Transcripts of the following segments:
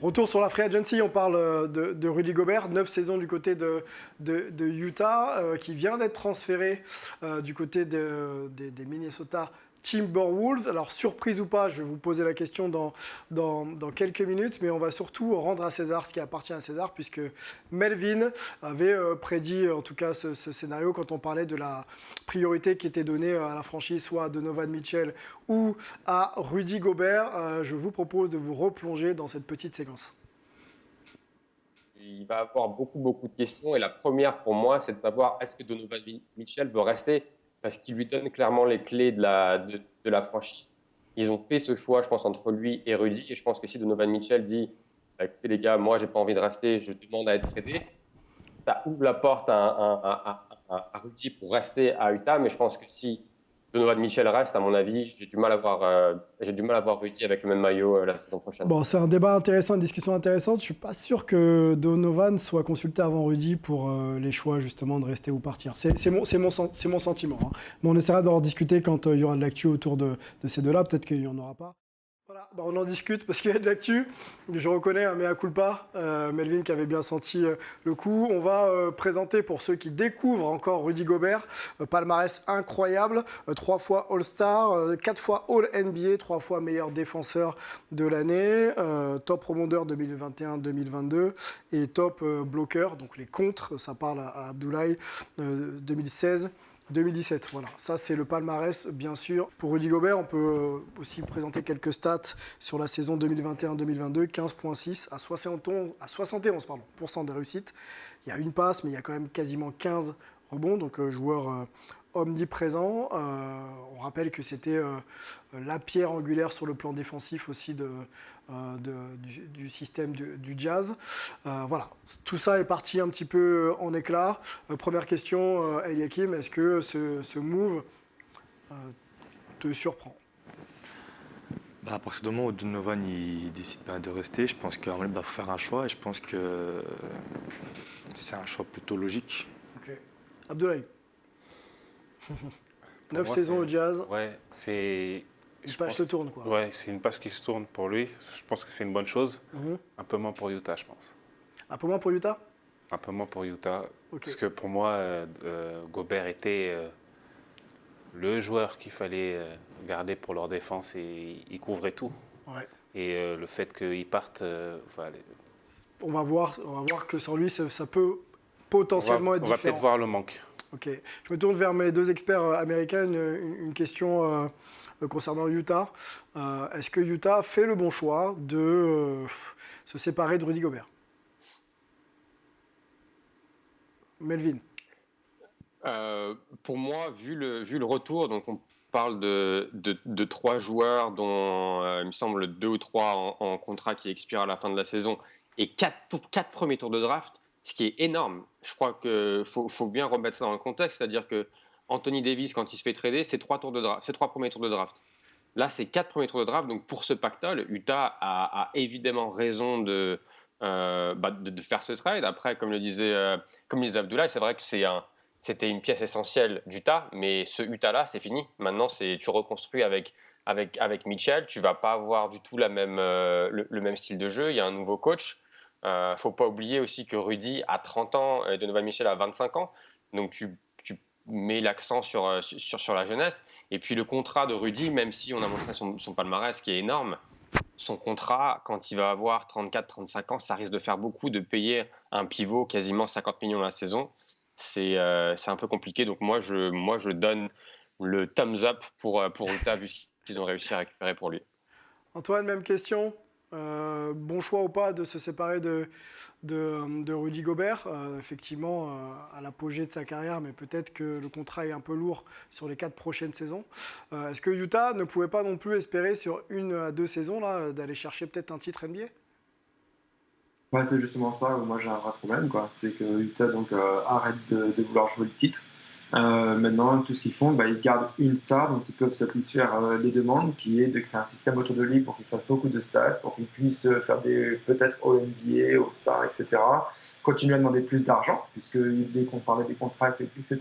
Retour sur la free agency, on parle de Rudy Gobert, 9 saisons du côté de Utah, qui vient d'être transféré du côté des Minnesota Timberwolves. Alors, surprise ou pas, je vais vous poser la question dans quelques minutes, mais on va surtout rendre à César ce qui appartient à César, puisque Melvin avait prédit, en tout cas, ce scénario quand on parlait de la priorité qui était donnée à la franchise, soit à Donovan Mitchell ou à Rudy Gobert. Je vous propose de vous replonger dans cette petite séquence. Il va avoir beaucoup de questions, et la première pour moi, c'est de savoir est-ce que Donovan Mitchell veut rester, parce qu'il lui donne clairement les clés de la franchise. Ils ont fait ce choix, je pense, entre lui et Rudy, et je pense que si Donovan Mitchell dit écoutez les gars, moi j'ai pas envie de rester, je demande à être tradé, ça ouvre la porte à Rudy pour rester à Utah, mais je pense que si Donovan Mitchell reste, à mon avis, j'ai du mal à voir Rudy avec le même maillot la saison prochaine. Bon, c'est un débat intéressant, une discussion intéressante. Je suis pas sûr que Donovan soit consulté avant Rudy pour les choix justement de rester ou partir. C'est mon sentiment. Hein. Mais on essaiera d'en discuter quand il y aura de l'actu autour de ces deux-là. Peut-être qu'il n'y en aura pas. Voilà, bah on en discute parce qu'il y a de l'actu. Je reconnais un mea culpa, Melvin qui avait bien senti le coup. On va présenter pour ceux qui découvrent encore Rudy Gobert, palmarès incroyable, 3 fois All-Star, 4 fois All-NBA, 3 fois meilleur défenseur de l'année, top rebondeur 2021-2022 et top bloqueur, donc les contres, ça parle à Abdoulaye, 2016-2017, voilà. Ça, c'est le palmarès, bien sûr. Pour Rudy Gobert, on peut aussi présenter quelques stats sur la saison 2021-2022. 15,6 à 71% de réussite. Il y a une passe, mais il y a quand même quasiment 15 rebonds, donc joueur omniprésent. On rappelle que c'était la pierre angulaire sur le plan défensif aussi du système du Jazz. Voilà, tout ça est parti un petit peu en éclat. Première question, Eliakim, est-ce que ce move te surprend ? À partir du moment où Donovan il décide de rester, je pense qu'il va faire un choix et je pense que c'est un choix plutôt logique. Ok. Abdoulaye 9 saisons au Jazz. Ouais, c'est... Une page se tourne, quoi. Ouais, c'est une page qui se tourne pour lui. Je pense que c'est une bonne chose. Un peu moins pour Utah, je pense. Un peu moins pour Utah ? Un peu moins pour Utah. Okay. Parce que pour moi, Gobert était le joueur qu'il fallait garder pour leur défense et il couvrait tout. Ouais. Et le fait qu'il parte... On va voir que sans lui, ça peut potentiellement être différent. On va peut-être voir le manque. Ok. Je me tourne vers mes deux experts américains. Une question concernant Utah. Est-ce que Utah fait le bon choix de se séparer de Rudy Gobert ? Melvin. Pour moi, vu le retour, donc on parle de 3 joueurs dont il me semble 2 ou 3 en contrat qui expirent à la fin de la saison et 4 premiers tours de draft, ce qui est énorme. Je crois qu'il faut bien remettre ça dans le contexte, c'est-à-dire que Anthony Davis, quand il se fait trader, c'est 3 premiers tours de draft. Là, c'est 4 premiers tours de draft. Donc pour ce pactole, Utah a évidemment raison de faire ce trade. Après, comme le disait Abdoulaye, c'est vrai que c'était une pièce essentielle d'Utah, mais ce Utah-là, c'est fini. Maintenant, tu reconstruis avec Mitchell. Tu vas pas avoir du tout le même style de jeu. Il y a un nouveau coach. Faut pas oublier aussi que Rudy a 30 ans et Donovan Mitchell a 25 ans. Donc tu mets l'accent sur la jeunesse. Et puis le contrat de Rudy, même si on a montré son palmarès qui est énorme, son contrat, quand il va avoir 34-35 ans, ça risque de faire beaucoup de payer un pivot quasiment 50 millions la saison. C'est un peu compliqué. Donc moi, je donne le thumbs up pour Utah vu ce qu'ils ont réussi à récupérer pour lui. Antoine, même question. Bon choix ou pas de se séparer de Rudy Gobert, effectivement à l'apogée de sa carrière, mais peut-être que le contrat est un peu lourd sur les 4 prochaines saisons. Est-ce que Utah ne pouvait pas non plus espérer sur 1 à 2 saisons là, d'aller chercher peut-être un titre NBA ? Ouais, c'est justement ça où moi j'ai un vrai problème, quoi. C'est que Utah arrête de vouloir jouer le titre. Maintenant, tout ce qu'ils font, ils gardent une star dont ils peuvent satisfaire les demandes, qui est de créer un système autour de lui pour qu'il fasse beaucoup de stats, pour qu'il puisse faire peut-être All-NBA, All-Star, etc. Continuer à demander plus d'argent, puisque dès qu'on parlait des contrats, etc.,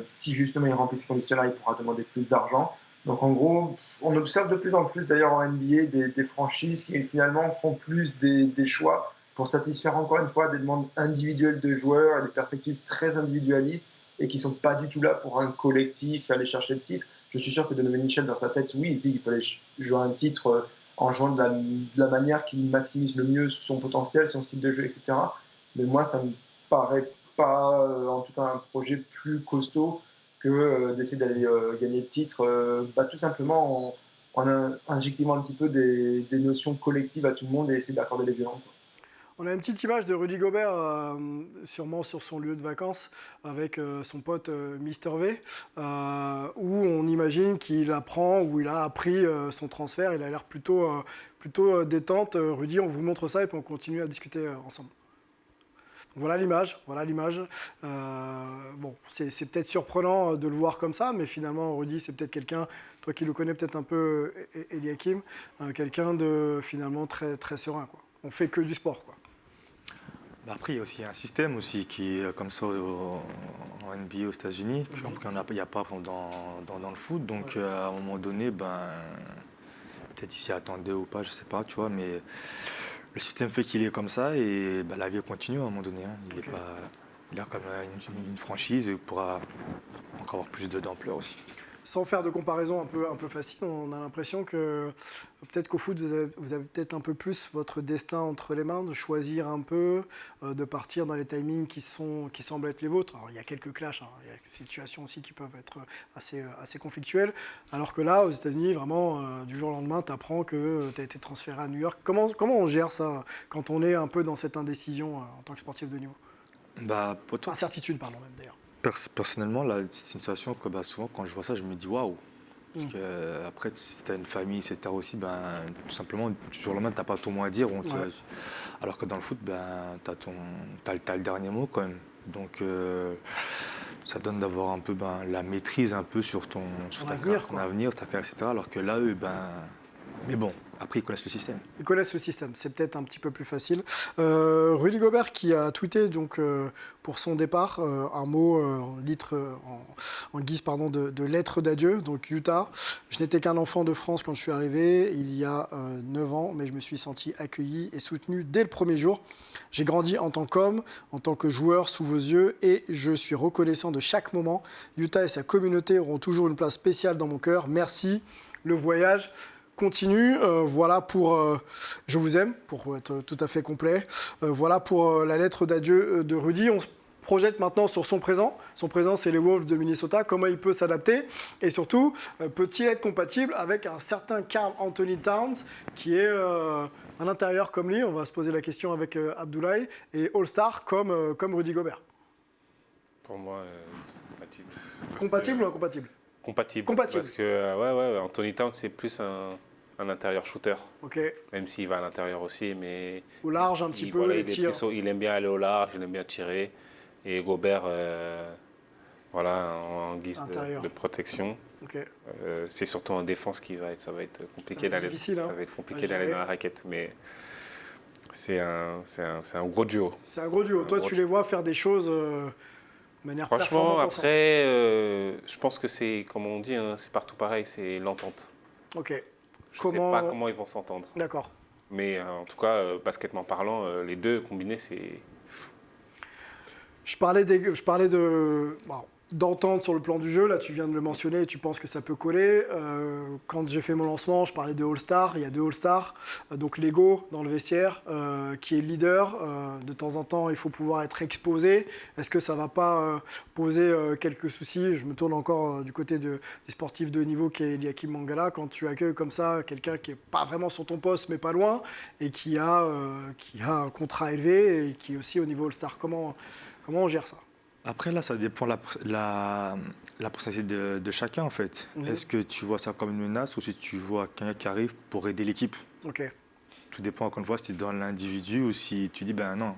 si justement il remplit ces conditions-là, il pourra demander plus d'argent. Donc en gros, on observe de plus en plus d'ailleurs en NBA des franchises qui finalement font plus des choix pour satisfaire encore une fois des demandes individuelles de joueurs et des perspectives très individualistes et qui ne sont pas du tout là pour un collectif aller chercher le titre. Je suis sûr que Donovan Mitchell, dans sa tête, oui, il se dit qu'il peut aller jouer un titre en jouant de la manière qui maximise le mieux son potentiel, son style de jeu, etc. Mais moi, ça ne me paraît pas, en tout cas, un projet plus costaud que d'essayer d'aller gagner le titre, tout simplement en injectant un petit peu des notions collectives à tout le monde et essayer d'accorder les violents. On a une petite image de Rudy Gobert, sûrement sur son lieu de vacances, avec son pote Mister V, où on imagine qu'il apprend, ou il a appris son transfert. Il a l'air plutôt détente. Rudy, on vous montre ça et puis on continue à discuter ensemble. Voilà l'image. Bon, c'est peut-être surprenant de le voir comme ça, mais finalement, Rudy, c'est peut-être quelqu'un, toi qui le connais peut-être un peu, Eliakim, quelqu'un de finalement très, très serein, quoi. On fait que du sport, quoi. Après, il y a aussi un système aussi qui est comme ça en NBA aux États-Unis, qu'il n'y a pas dans le foot. Donc, à un moment donné, peut-être il s'y attendait ou pas, je sais pas, tu vois, mais le système fait qu'il est comme ça et la vie continue à un moment donné. Hein. Il a comme une franchise et il pourra encore avoir plus d'ampleur aussi. Sans faire de comparaison un peu facile, on a l'impression que peut-être qu'au foot, vous avez peut-être un peu plus votre destin entre les mains, de choisir un peu, de partir dans les timings qui semblent être les vôtres. Alors, il y a quelques clashs, hein, il y a des situations aussi qui peuvent être assez conflictuelles. Alors que là, aux États-Unis, vraiment, du jour au lendemain, tu apprends que tu as été transféré à New York. Comment on gère ça quand on est un peu dans cette indécision en tant que sportif de niveau ? Incertitude, pardon, même d'ailleurs. Personnellement, là, c'est une situation que souvent, quand je vois ça, je me dis waouh. Parce que après, si tu as une famille, etc. aussi, tout simplement, du jour au lendemain, tu n'as pas ton mot à dire. Alors que dans le foot, tu as le dernier mot quand même. Donc, ça donne d'avoir un peu la maîtrise un peu sur ton avenir, ta carrière, etc. Alors que là, eux, mais bon, après, ils connaissent le système. Ils connaissent le système, c'est peut-être un petit peu plus facile. Rudy Gobert qui a tweeté donc, pour son départ un mot en guise de lettre d'adieu. Donc Utah, je n'étais qu'un enfant de France quand je suis arrivé il y a 9 ans, mais je me suis senti accueilli et soutenu dès le premier jour. J'ai grandi en tant qu'homme, en tant que joueur sous vos yeux et je suis reconnaissant de chaque moment. Utah et sa communauté auront toujours une place spéciale dans mon cœur. Merci, le voyage continue. Voilà pour Je vous aime, pour être tout à fait complet. Voilà pour la lettre d'adieu de Rudy. On se projette maintenant sur son présent. Son présent, c'est les Wolves de Minnesota. Comment il peut s'adapter et surtout, peut-il être compatible avec un certain Karl Anthony Towns qui est un intérieur comme lui. On va se poser la question avec Abdoulaye et All-Star comme Rudy Gobert. Pour moi, c'est compatible. Compatible ou incompatible ? Compatible. Parce que Anthony Towns, c'est plus un intérieur shooter. Okay. Même s'il va à l'intérieur aussi, mais au large un petit peu, les tirs. Il aime bien aller au large, il aime bien tirer. Et Gobert, en guise de protection. Okay. C'est surtout en défense ça va être compliqué d'aller dans la raquette. Mais c'est un gros duo. C'est un gros duo. Toi, tu les vois faire des choses de manière performante. Franchement, après, je pense que c'est, comme on dit, c'est partout pareil, c'est l'entente. Ok. Je ne sais pas comment ils vont s'entendre. D'accord. Mais en tout cas, baskettement parlant, les deux combinés, c'est... Je parlais d'entente sur le plan du jeu. Là, tu viens de le mentionner et tu penses que ça peut coller. Quand j'ai fait mon lancement, je parlais de All-Star. Il y a 2 All-Stars. Donc, Lego dans le vestiaire, qui est leader. De temps en temps, il faut pouvoir être exposé. Est-ce que ça ne va pas poser quelques soucis ? Je me tourne encore du côté des sportifs de haut niveau qui est Eliakim Mangala. Quand tu accueilles comme ça quelqu'un qui n'est pas vraiment sur ton poste, mais pas loin, et qui a un contrat élevé et qui est aussi au niveau All-Star. Comment on gère ça ? Après, là, ça dépend la personnalité de chacun, en fait. Est-ce que tu vois ça comme une menace ou si tu vois quelqu'un qui arrive pour aider l'équipe ? Ok. Tout dépend, encore une fois, si tu es dans l'individu ou si tu dis, non,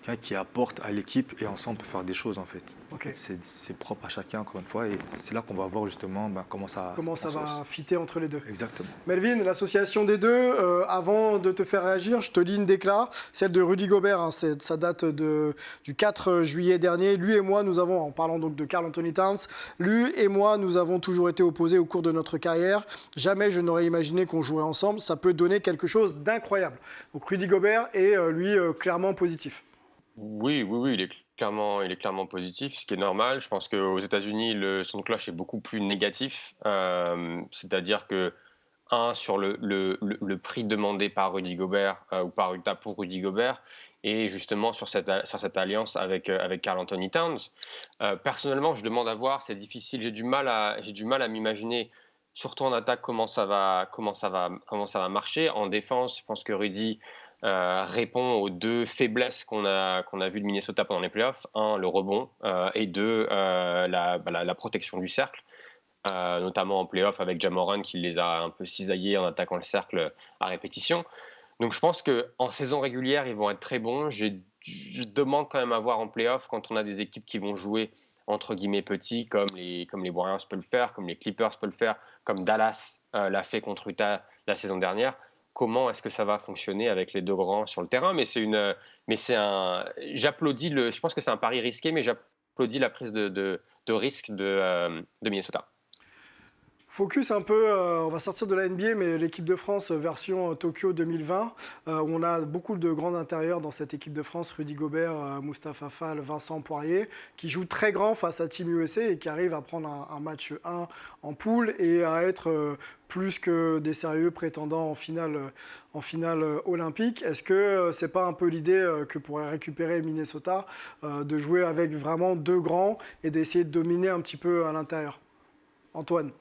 quelqu'un qui apporte à l'équipe et ensemble on peut faire des choses en fait. Okay. C'est propre à chacun encore une fois et c'est là qu'on va voir justement comment ça va fitter entre les deux. Exactement. Melvin, l'association des deux, avant de te faire réagir, je te lis une décla, celle de Rudy Gobert, hein, ça date du 4 juillet dernier. Lui et moi, nous avons, en parlant donc de Karl Anthony Towns, lui et moi, nous avons toujours été opposés au cours de notre carrière. Jamais je n'aurais imaginé qu'on jouerait ensemble. Ça peut donner quelque chose d'incroyable. Donc Rudy Gobert est, lui, clairement positif. Oui, il est clairement positif, ce qui est normal. Je pense qu'aux États-Unis, le son de cloche est beaucoup plus négatif. C'est-à-dire que, sur le prix demandé par Rudy Gobert ou par Utah pour Rudy Gobert, et justement sur cette alliance avec Karl Anthony Towns. Personnellement, je demande à voir, c'est difficile. J'ai du mal à m'imaginer, surtout en attaque, comment ça va marcher. En défense, je pense que Rudy répond aux deux faiblesses qu'on a vues de Minnesota pendant les playoffs. Un, le rebond, et deux, la protection du cercle, notamment en playoffs avec Ja Morant qui les a un peu cisaillés en attaquant le cercle à répétition. Donc je pense qu'en saison régulière, ils vont être très bons. Je demande quand même à voir en playoffs quand on a des équipes qui vont jouer entre guillemets petits, comme les Warriors peuvent le faire, comme les Clippers peuvent le faire, comme Dallas l'a fait contre Utah la saison dernière. Comment est-ce que ça va fonctionner avec les deux grands sur le terrain? J'applaudis je pense que c'est un pari risqué, mais j'applaudis la prise de risque de Minnesota. Focus un peu, on va sortir de la NBA, mais l'équipe de France version Tokyo 2020, où on a beaucoup de grands intérieurs dans cette équipe de France, Rudy Gobert, Mustapha Fall, Vincent Poirier, qui jouent très grand face à Team USA et qui arrivent à prendre un match 1 en poule et à être plus que des sérieux prétendants en finale olympique. Est-ce que c'est pas un peu l'idée que pourrait récupérer Minnesota, de jouer avec vraiment deux grands et d'essayer de dominer un petit peu à l'intérieur? Antoine?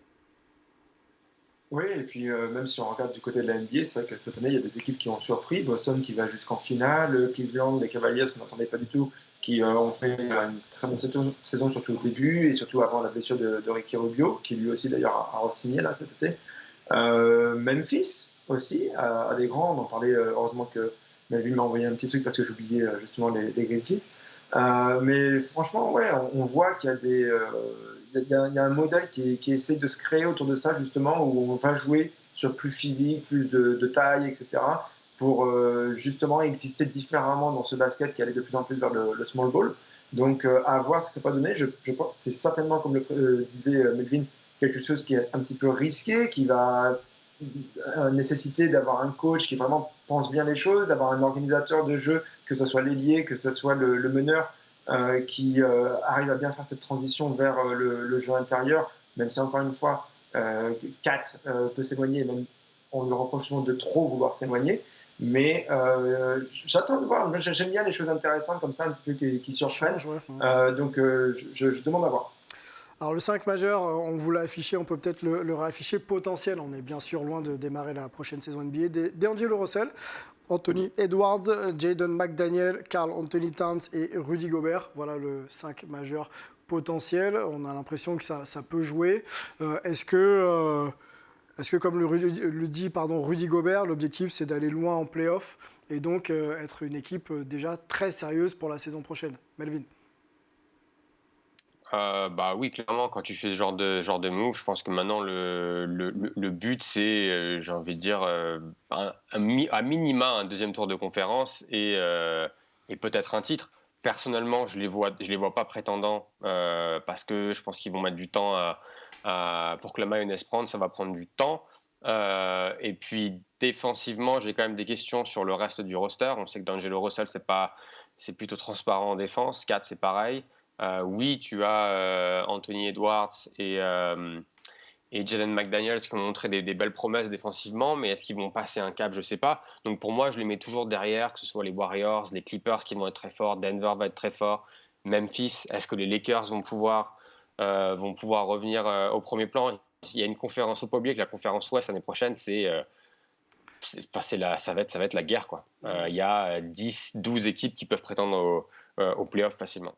Oui, et puis même si on regarde du côté de la NBA, c'est vrai que cette année, il y a des équipes qui ont surpris. Boston qui va jusqu'en finale, Cleveland, les Cavaliers, qu'on n'entendait pas du tout, qui ont fait une très bonne saison, surtout au début, et surtout avant la blessure de Ricky Rubio, qui lui aussi d'ailleurs a re-signé là, cet été. Memphis aussi, a des grands. On en parlait, heureusement que Melvin m'a envoyé un petit truc parce que j'oubliais justement les Grizzlies. Mais franchement, ouais, on voit qu'il y a il y a un modèle qui essaie de se créer autour de ça, justement, où on va jouer sur plus physique, plus de taille, etc., pour justement exister différemment dans ce basket qui allait de plus en plus vers le small ball. Donc, à voir ce que ça peut donner. Je pense que c'est certainement, comme le disait Melvin, quelque chose qui est un petit peu risqué, qui va nécessiter d'avoir un coach qui vraiment pense bien les choses, d'avoir un organisateur de jeu, que ce soit l'ailier, que ce soit le meneur, qui arrive à bien faire cette transition vers le jeu intérieur, même si encore une fois, Kat peut s'éloigner, même on lui reproche souvent de trop vouloir s'éloigner. Mais j'attends de voir. J'aime bien les choses intéressantes comme ça, un petit peu qui surprennent. Donc je demande à voir. Alors le 5 majeur, on vous l'a affiché, on peut peut-être le réafficher potentiel. On est bien sûr loin de démarrer la prochaine saison NBA. D'Angelo Russell, Anthony Edwards, Jaden McDaniel, Karl Anthony Towns et Rudy Gobert. Voilà le 5 majeur potentiel. On a l'impression que ça peut jouer. Est-ce que comme le dit Rudy Gobert, l'objectif c'est d'aller loin en play-off et donc être une équipe déjà très sérieuse pour la saison prochaine? Melvin? Oui, clairement, quand tu fais ce genre de move, je pense que maintenant le but c'est, j'ai envie de dire, à minima un deuxième tour de conférence et peut-être un titre. Personnellement, je les vois pas prétendants parce que je pense qu'ils vont mettre du temps pour que la mayonnaise prenne, ça va prendre du temps. Et puis défensivement, j'ai quand même des questions sur le reste du roster. On sait que D'Angelo Russell c'est plutôt transparent en défense. Kat, c'est pareil. Oui, tu as Anthony Edwards et Jaden McDaniels qui ont montré des belles promesses défensivement, mais est-ce qu'ils vont passer un cap? Je ne sais pas. Donc pour moi, je les mets toujours derrière, que ce soit les Warriors, les Clippers qui vont être très forts, Denver va être très fort, Memphis. Est-ce que les Lakers vont pouvoir revenir au premier plan? Il y a une conférence, faut pas oublier que la conférence Ouest l'année prochaine, ça va être la guerre, quoi. Il y a 10, 12 équipes qui peuvent prétendre aux playoffs facilement.